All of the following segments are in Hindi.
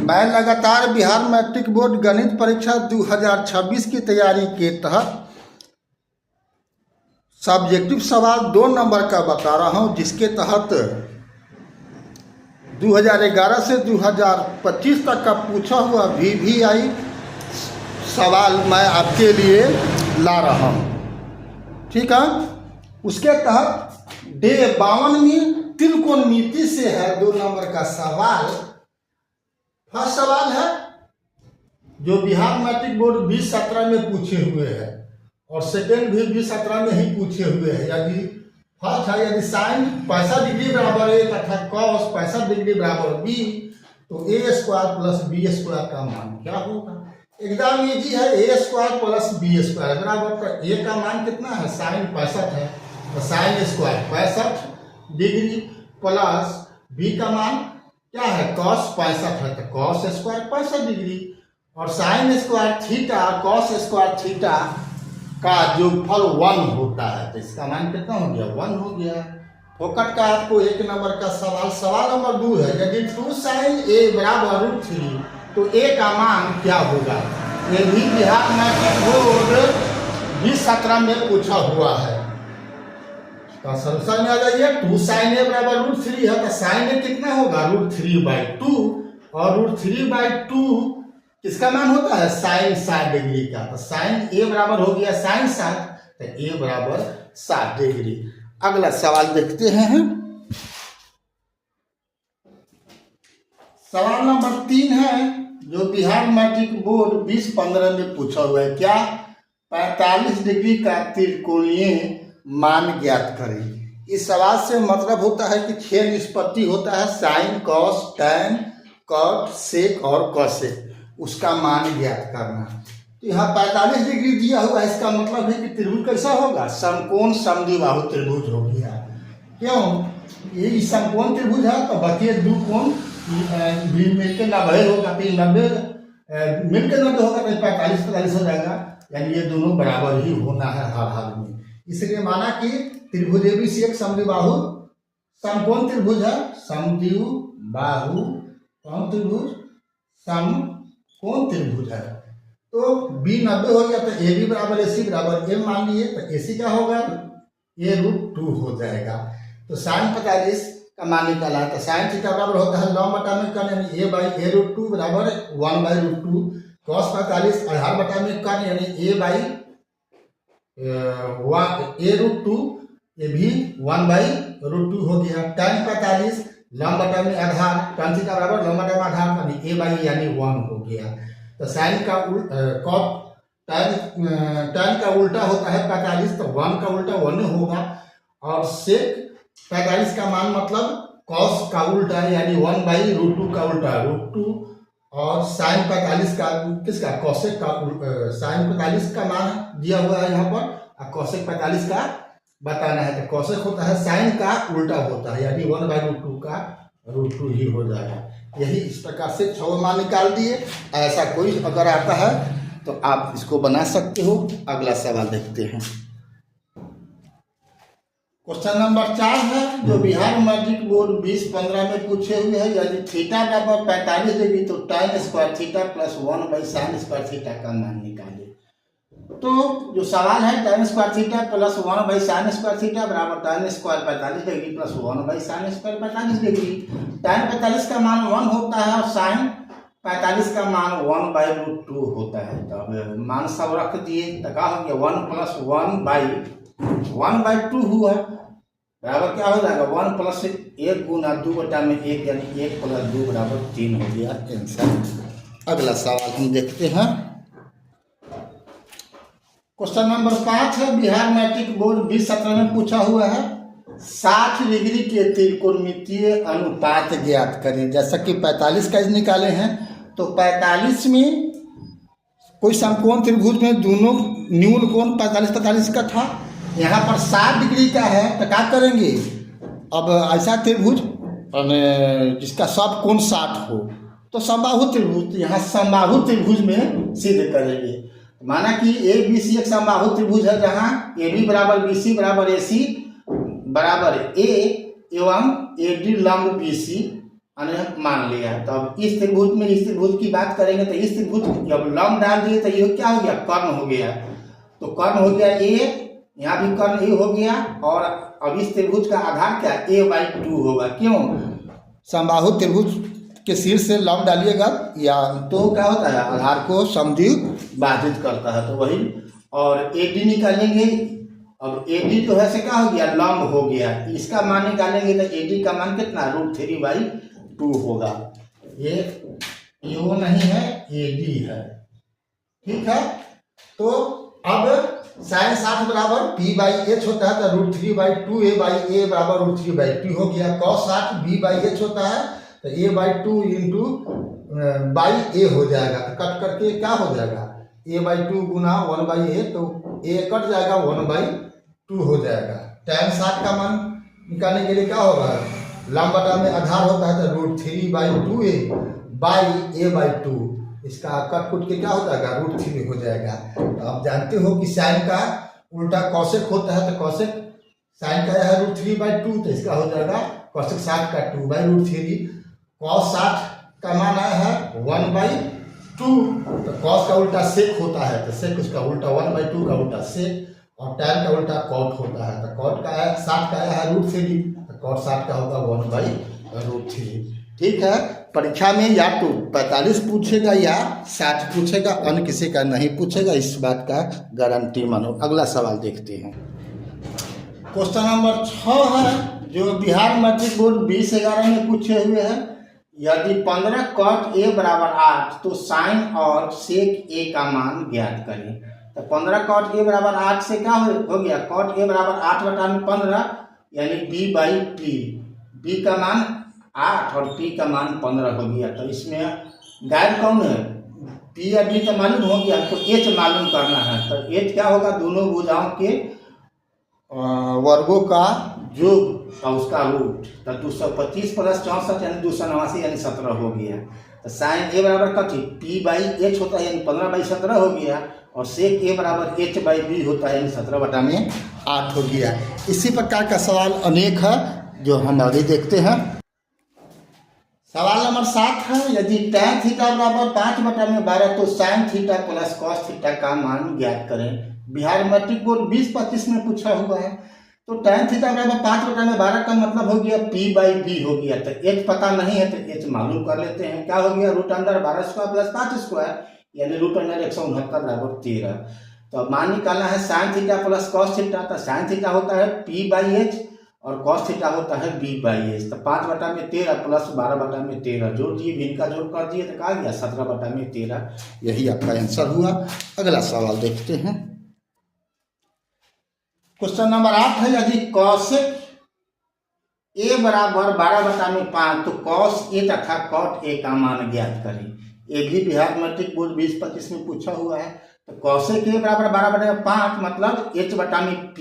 मैं लगातार बिहार मैट्रिक बोर्ड गणित परीक्षा 2026 की तैयारी के तहत सब्जेक्टिव सवाल 2 नंबर का बता रहा हूं, जिसके तहत 2011 से 2025 तक का पूछा हुआ VVI सवाल मैं आपके लिए ला रहा हूं। ठीक है, उसके तहत डे 52 में त्रिकोणमिति से है 2 नंबर का सवाल। फर्स्ट सवाल है जो बिहार मैट्रिक बोर्ड 2017 में पूछे हुए हैं और सेकेंड भी 2017 में ही पूछे हुए हैं। यदि फर्स्ट है यदि साइन 65 डिग्री बराबर a तथा कॉस 65 डिग्री बराबर b, तो a² प्लस b² का मान क्या होगा। एकदम इजी है, a² प्लस b² बराबर का a का मान कितना है, साइन 65 है तो sine square 65 degree plus b का मान क्या है, कॉस 65 है तो कॉस स्क्वायर 65 डिग्री, और sine square theta cos square theta का जोगफल 1 होता है तो इसका मान कितना हो गया, 1 हो गया। फोकट का आपको 1 नंबर का सवाल। सवाल नंबर 2 है यदि 2 साइन a बराबर √3 तो a का मान क्या होगा। ये भी बिहार मैट्रिक बोर्ड 2017 में पूछा हुआ है। तो सॉल्यूशन में आ जाइए, 2 साइन a बराबर √3 है तो साइन a कितना होगा, √3/2, और √3/2 किसका मान होता है, साइन 60 डिग्री का। तो साइन a बराबर हो गया साइन 60 तो a बराबर 60 डिग्री। अगला सवाल देखते हैं। सवाल नंबर 3 है जो बिहार मैट्रिक बोर्ड 2015 में पूछा हुआ है। क्या, 45 डिग्री का त्रिकोणीय मान ज्ञात करें। इस सवाल से मतलब होता है कि 6 निष्पत्ति होता है, sine cos tan cot sec और कॉसेक, उसका मान ज्ञात करना। तो यहाँ 45 डिग्री दिया हुआ है, इसका मतलब है कि त्रिभुज कैसा होगा, समकोण समद्विबाहु त्रिभुज हो गया। क्यों, ये समकोण त्रिभुज है तो बाकी 2 कोण मिलकर 90 होगा, फिर 90 मिलकर 90 होगा तो 45 हो जाएगा, यानी ये दोनों बराबर ही होना है हर हाल में। इसलिए माना कि त्रिभुज ABC एक समद्विबाहु समकोण त्रिभुज है, समद्विबाहु कौन त्रिभुज, समकोण त्रिभुज है। तो B 90 हो गया तो AB बराबर AC बराबर M मान लिए तो AC क्या होगा, a√2 हो जाएगा। तो साइन 45 का मान निकाला तो साइन थीटा बराबर होता है लॉग बटा में कन यानी a/√2 बराबर 1/√2, कॉस 45 आधार बटा में कन यानी a/√2, ये भी 1/√2 हो गया। tan 45 लंब बटा में आधार, tan थीटा बराबर लंब बटा में आधार यानी a/ यानी 1 हो गया। तो साइन का tan का उल्टा होता है 45 तो 1 का उल्टा 1 होगा, और सेक 45 का मान मतलब कॉस का उल्टा यानी 1/√2 का उल्टा √2, और साइन 45 का किसका, कॉसेक का, साइन 45 का मान दिया हुआ है यहाँ पर और कॉसेक 45 का बताना है। तो कॉसेक होता है साइन का उल्टा होता है यानी 1/√2 का √2 ही हो जाएगा। यही इस प्रकार से 6 मान निकाल दिए। ऐसा कोई अगर आता है तो आप इसको बना सकते हो। अगला सवाल देखते हैं। क्वेश्चन नंबर 4 है जो बिहार मैट्रिक बोर्ड 2015 में पूछे हुए हैं। यदि थीटा बराबर 45 डिग्री तो tan square theta plus 1/sin square theta का मान निकालिए। तो जो सवाल है tan square theta plus 1/sin square theta बराबर tan square 45 degree plus 1/sin square 45 degree. tan 45 का मान 1 होता है और sin 45 का मान 1/√2 होता है। तो अब मान सब रख दिए तो क्या हो गया, 1 + 1/2 हुआ बराबर क्या हो जाएगा, 1 + 1 गुना 2/1 यानी 1 + 2 बराबर 3 हो गया आंसर। अगला सवाल हम देखते हैं। क्वेश्चन नंबर 5 है बिहार मैट्रिक बोर्ड 2017 में पूछा हुआ है। 60 डिग्री के त्रिकोणमितीय अनुपात ज्ञात करें। जैसा कि 45 का निकाले हैं तो 45 में कोई समकोण त्रिभुज में दोनों न्यून कोण 45 का था, यहाँ पर 60 डिग्री का है तो क्या करेंगे, अब ऐसा त्रिभुज जिसका सब कोण 60 हो तो समबाहु त्रिभुज, यहाँ समबाहु त्रिभुज में सिद्ध करेंगे। माना कि ABC एक समबाहु त्रिभुज है जहाँ AB बराबर BC बराबर AC बराबर A एवं AD लंब BC मान लिया। तो अब इस त्रिभुज में इस त्रिभुज की बात करेंगे तो इस त्रिभुज जब लंब डाल दिए तो ये क्या हो गया, कर्ण हो गया। तो कर्ण हो गया ए, यहाँ भी कर्ण ए हो गया। और अब इस त्रिभुज का आधार क्या, a/2 होगा। क्यों, समबाहु त्रिभुज के शीर्ष से लंब डालिएगा या तो क्या होता है, आधार को समद्वि बाधित करता है। तो वही, और AD निकालेंगे। अब AD जो है से क्या हो गया, लंब हो गया। इसका मान निकालेंगे तो AD का मान कितना, √3/2 होगा। ये वो नहीं है, AD है। ठीक है। तो अब sin 60 बराबर p/h होता है, तो √3/2 a/a बराबर √3/2 हो गया। cos 60 b/h होता है, तो a/2 इंटू a हो जाएगा। तो कट करके क्या हो जाएगा, a/2 गुना 1/a, तो a कट जाएगा, 1/2 हो जाएगा। tan 60 का मान निकालने के लिए क्या होगा, लंब बटा में आधार होता है, तो √3/2a/a/2, इसका कट कुट के क्या हो जाएगा, √3 हो जाएगा। तो आप जानते हो कि साइन का उल्टा कौशिक होता है, तो कौशिक साइन का है √3/2, तो इसका हो जाएगा कौशिक 60 का 2/√3। cos 60 का मान आया है 1/2, तो cos का उल्टा सेक होता है, तो सेक उसका उल्टा 1/2 का उल्टा सेक, और tan का उल्टा cot होता है। तो cot का है 60 का आया है √3, तो cot 60 का होगा 1/√3। ठीक है। परीक्षा में या तो 45 पूछेगा या 60 पूछेगा, अन्य किसी का नहीं पूछेगा, इस बात का गारंटी मानो। अगला सवाल देखते हैं। क्वेश्चन नंबर 6 है, जो बिहार मैट्रिक बोर्ड 2011 में पूछे हुए हैं। यदि 15 cot a बराबर 8 तो साइन और सेक a का मान ज्ञात करें। तो 15 cot a बराबर 8 से क्या हो गया, cot a बराबर 8/15 यानी b/p। b का मान 8 और p का मान 15 हो गया। तो इसमें गायब कौन है, p या b का मालूम हो गया, तो h मालूम करना है। तो h क्या होगा, दोनों भुजाओं के वर्गों का योग और उसका रूट। तो 225 + 64 यानी 289 यानी 17 हो गया। तो साइन a बराबर कथी, p/h होता है यानी 15/17 हो गया, और सेक a बराबर h/b होता है यानी 17/8 हो गया। इसी प्रकार का सवाल अनेक है जो हम अभी देखते हैं। सवाल नंबर 7 है, यदि tan थीटा बराबर 5/12 तो sin theta plus cos theta का मान ज्ञात करें। बिहार मैट्रिक बोर्ड 2025 में पूछा हुआ है। तो tan थीटा बराबर 5/12 का मतलब हो गया p/b हो गया। तो h पता नहीं है तो h मालूम कर लेते हैं। क्या हो गया, √12² + 5² यानी √169 बराबर 13। तो मान निकालना है sin theta plus cos theta. तो sin थीटा होता है p/h और cos थीटा होता है b/h। तो 5/13 प्लस 12/13 जोड़ दिए, भी इनका जोड़ कर दिए तो कहा गया 17/13। यही आपका आंसर हुआ। अगला सवाल देखते हैं। क्वेश्चन नंबर 8 है, यदि कौशिक a बराबर 12/5 तो cos a तथा cot a का मान ज्ञात करें। ये भी बिहार मैट्रिक बोर्ड 2025 में पूछा हुआ है। तो कौशिक a बराबर 12/5 मतलब h/p।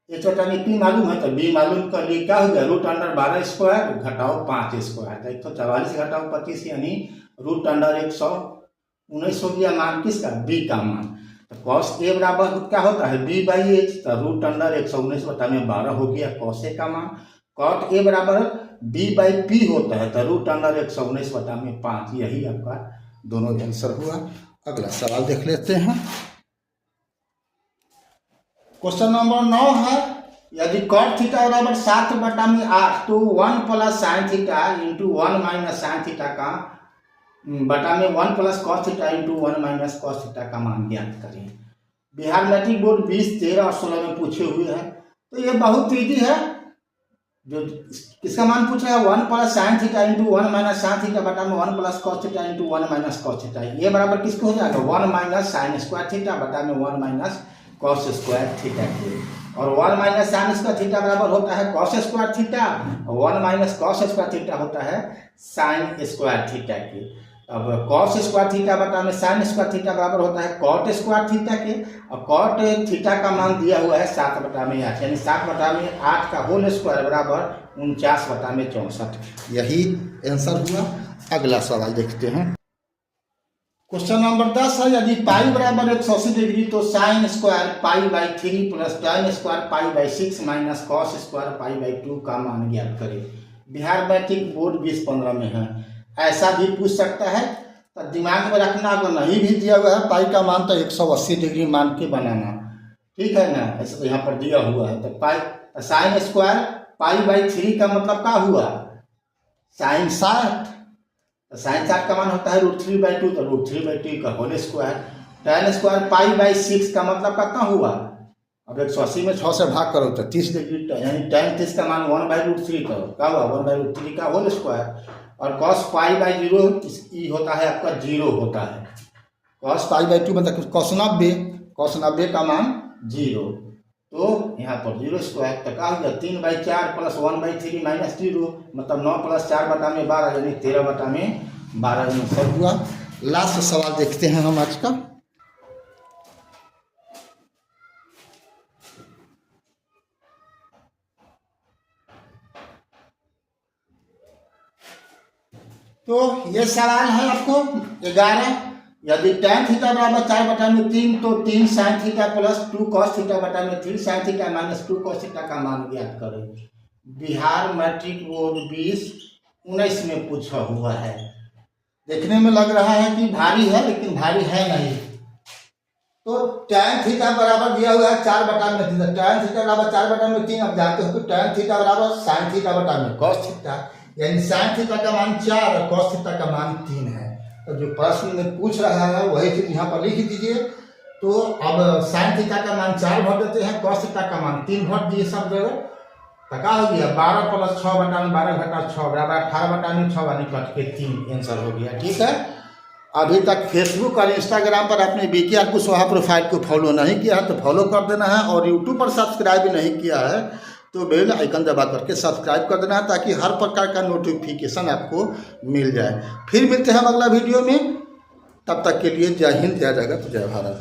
h/p मालूम है तो b मालूम कर लिए। क्या हो गया, √12² घटाओ 5²। तो 144 घटाओ 25 यानी √119 हो गया। मान किसका, b का मान। तो cos a बराबर क्या होता है, b/h। तो √119/12 हो गया cos a का मान। cot a बराबर b/p होता है, तो √119/5। यही आपका दोनों आंसर हुआ। अगला सवाल देख लेते हैं। क्वेश्चन नंबर 9 है, यदि cot थीटा बराबर 7/8 तो 1 + sin theta into 1 - sin theta का बटा में 1 + cos theta into 1 - cos theta का मान ज्ञात करें। बिहार मैट्रिक बोर्ड 20, 13 और 16 में पूछे हुए हैं। तो ये बहुत ईजी है। जो इसका मान पूछा है 1 + sin theta into 1 - sin theta बटा में 1 + cos theta into 1 - cos theta. ये बराबर किसको हो जाएगा, 1 - sin² थीटा बटा में 1 - cos² थीटा के। और 1 - sin² थीटा बराबर होता है cos² थीटा, और 1 - cos² थीटा होता है sin² थीटा के। अब cos² थीटा बटा में sin² थीटा बराबर होता है cot² थीटा के। और cot थीटा का मान दिया हुआ है 7/8 यानी 7/8 का होल स्क्वायर बराबर 49/64। यही आंसर हुआ। अगला सवाल देखते हैं। क्वेश्चन नंबर 10 है, यदि पाई बराबर 180 डिग्री तो sin² π/3 plus tan² π/6 minus cos² π/2 का मान ज्ञात करें। बिहार मैट्रिक बोर्ड 2015 में है। ऐसा भी पूछ सकता है, तो दिमाग में रखना। अगर नहीं भी दिया हुआ है पाई का मान तो 180 डिग्री मान के बनाना, ठीक है ना। ऐसे तो यहाँ पर दिया हुआ है, तो पाई साइन स्क्वायर पाई/3 का मतलब क्या हुआ, साइन 60। तो साइन 60 का मान होता है √3/2, तो √3/2 का होल स्क्वायर। tan स्क्वायर पाई/6 का मतलब कितना हुआ, अब 180 में 6 से भाग करो तो 30 डिग्री, यानी tan 30 का मान 1/√3 करो, क्या हुआ 1/√3 का होल स्क्वायर। और cos पाई/0 ई होता है आपका 0 होता है। cos पाई/2 मतलब cos 90 का मान 0, तो यहाँ पर 0 स्क्वायर। तो क्या हुआ 3/4 + 1/3 - 0, मतलब 9 + 4/12 यानी 13/12 आंसर हुआ। लास्ट सवाल देखते हैं हम आज का। तो ये सवाल है आपको 11। यदि tan थीटा बराबर 4/3 तो 3 sin theta plus 2 cos theta बटा में 3 sin theta minus 2 cos theta का मान ज्ञात करें। बिहार मैट्रिक बोर्ड 2019 में पूछा हुआ है। देखने में लग रहा है कि भारी है, लेकिन भारी है नहीं। तो tan थीटा बराबर दिया हुआ है 4/3, tan थीटा बराबर 4/3। अब जानते हो कि tan थीटा बराबर sin थीटा बटा में cos थीटा, यानी sin थीटा का मान 4 और cos थीटा का मान 3 है। तो जो प्रश्न में पूछ रहा है वही चीज यहाँ पर लिख दीजिए। तो अब sin थीटा का मान 4 भर देते हैं, cos थीटा का मान 3 भर दिए सब जगह। तो क्या हो गया 12 + 6/12 घटा 6 बराबर 18/6 यानी कट के 3 आंसर हो गया, ठीक है। अभी तक फेसबुक और इंस्टाग्राम पर अपने BKR कुशवाहा प्रोफाइल को फॉलो नहीं किया है तो फॉलो कर देना है, और यूट्यूब पर सब्सक्राइब नहीं किया है तो बेल आइकन दबा करके सब्सक्राइब कर देना है, ताकि हर प्रकार का नोटिफिकेशन आपको मिल जाए। फिर मिलते हैं अगला वीडियो में, तब तक के लिए जय हिंद, जय जगत, जय भारत।